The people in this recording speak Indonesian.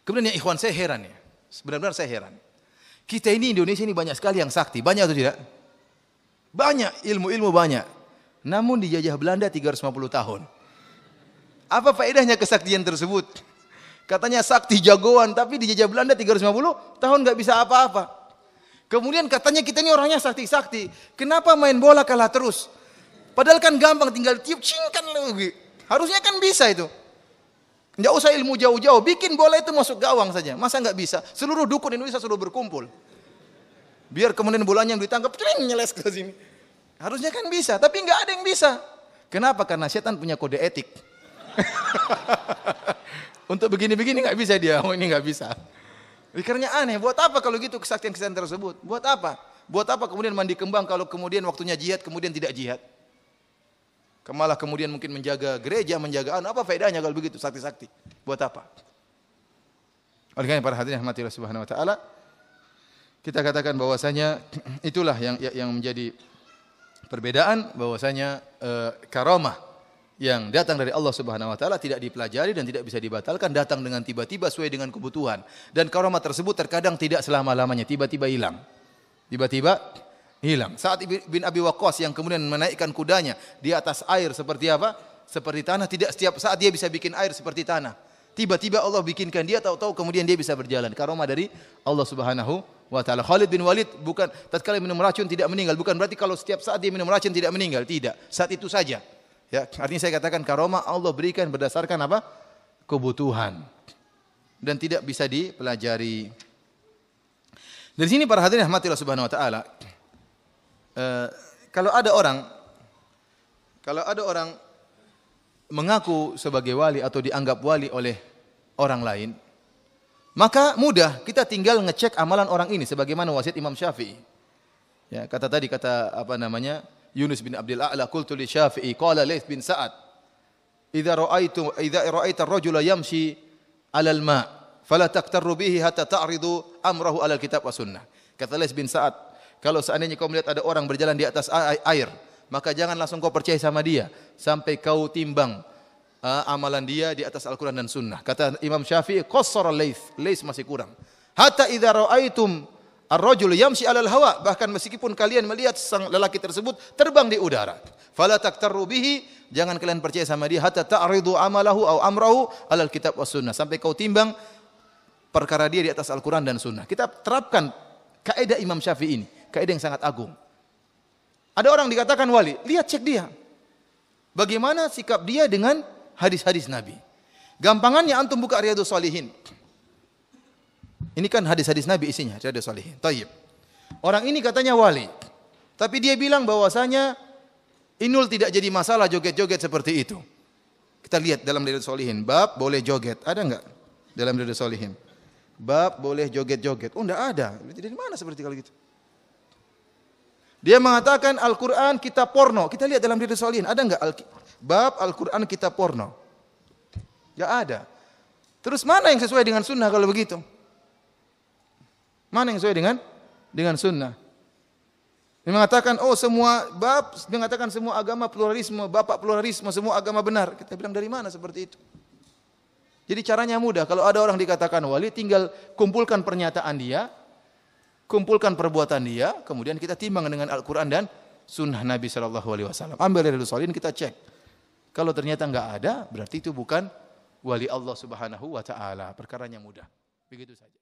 Kemudian ya ikhwan, saya heran ya. Benar-benar saya heran. Kita ini Indonesia ini banyak sekali yang sakti. Banyak atau tidak? Banyak, ilmu-ilmu banyak. Namun dijajah Belanda 350 tahun. Apa faedahnya kesaktian tersebut? Katanya sakti jagoan, tapi dijajah Belanda 350 tahun nggak bisa apa-apa. Kemudian katanya kita ini orangnya sakti-sakti. Kenapa main bola kalah terus? Padahal kan gampang, tinggal tiup cingkan lagi. Harusnya kan bisa itu. Nggak usah ilmu jauh-jauh, bikin bola itu masuk gawang saja. Masa nggak bisa? Seluruh dukun Indonesia sudah berkumpul. Biar kemudian bolanya yang ditangkap, nyeles ke sini. Harusnya kan bisa, tapi nggak ada yang bisa. Kenapa? Karena setan punya kode etik. Untuk begini-begini nggak bisa dia, oh ini nggak bisa. Pikirnya aneh, buat apa kalau gitu kesaktian-kesaktian tersebut? Buat apa? Buat apa kemudian mandi kembang kalau kemudian waktunya jihad, kemudian tidak jihad? Malah kemudian mungkin menjaga gereja, menjaga apa faedahnya kalau begitu sakti-sakti? Buat apa? Oleh karena para hadirin rahmati Allah Subhanahu wa taala, kita katakan bahwasanya itulah yang menjadi perbedaan, bahwasanya karamah yang datang dari Allah Subhanahu wa taala tidak dipelajari dan tidak bisa dibatalkan, datang dengan tiba-tiba sesuai dengan kebutuhan. Dan karamah tersebut terkadang tidak selama-lamanya, tiba-tiba hilang. Tiba-tiba hilang. Sa'ad bin Abi Waqqas yang kemudian menaikkan kudanya di atas air seperti apa? Seperti tanah, tidak setiap saat dia bisa bikin air seperti tanah. Tiba-tiba Allah bikinkan dia, tahu-tahu kemudian dia bisa berjalan. Karamah dari Allah Subhanahu wa taala. Khalid bin Walid bukan tatkala minum racun tidak meninggal, bukan berarti kalau setiap saat dia minum racun tidak meninggal, tidak. Saat itu saja. Ya, artinya saya katakan karamah Allah berikan berdasarkan apa? Kebutuhan. Dan tidak bisa dipelajari. Dari sini para hadirin rahmati Allah Subhanahu wa taala, kalau ada orang mengaku sebagai wali atau dianggap wali oleh orang lain, maka mudah kita tinggal ngecek amalan orang ini sebagaimana wasiat Imam Syafi'i. Ya, kata Yunus bin Abdul A'la, qultu li Syafi'i qala Laits bin Sa'ad, idza ra'aita ar-rajula yamshi 'ala al-ma' fala taqtarru bihi hatta ta'ridu amrahu 'ala al-kitab wa sunnah. Kata Laits bin Sa'ad, kalau seandainya kau melihat ada orang berjalan di atas air, maka jangan langsung kau percaya sama dia sampai kau timbang amalan dia di atas Al-Quran dan Sunnah. Kata Imam Syafi'i, qassara Laits masih kurang. Hatta idza ra'aitum ar-rajul yamshi 'alal hawa, bahkan meskipun kalian melihat sang lelaki tersebut terbang di udara, fala taktarru bihi, jangan kalian percaya sama dia hatta ta'ridu amalahu au amrahu 'alal kitab was sunnah, sampai kau timbang perkara dia di atas Al-Quran dan Sunnah. Kita terapkan kaidah Imam Syafi'i ini, kaidah yang sangat agung. Ada orang dikatakan wali, lihat cek dia. Bagaimana sikap dia dengan hadis-hadis Nabi. Gampangannya antum buka Riyadhus Shalihin. Ini kan hadis-hadis Nabi isinya, Riyadhus Shalihin. Tayyib. Orang ini katanya wali. Tapi dia bilang bahwasanya Inul tidak jadi masalah joget-joget seperti itu. Kita lihat dalam Riyadhus Shalihin, bab boleh joget. Ada enggak dalam Riyadhus Shalihin? Bab boleh joget-joget. Oh, enggak ada. Dari mana seperti kalau gitu? Dia mengatakan Al-Quran kitab porno. Kita lihat dalam Riyadhus Shalihin, ada enggak bab Al-Quran kitab porno? Enggak ada. Terus mana yang sesuai dengan sunnah kalau begitu? Mana yang sesuai dengan sunnah? Dia mengatakan, mengatakan semua agama pluralisme, bapak pluralisme, semua agama benar. Kita bilang dari mana seperti itu? Jadi caranya mudah. Kalau ada orang dikatakan wali, tinggal kumpulkan pernyataan dia, kumpulkan perbuatan dia, kemudian kita timbang dengan Al-Quran dan sunnah Nabi SAW. Ambil dari Riyadhus Shalihin, kita cek. Kalau ternyata enggak ada, berarti itu bukan wali Allah Subhanahu wa taala. Perkaranya mudah. Begitu saja.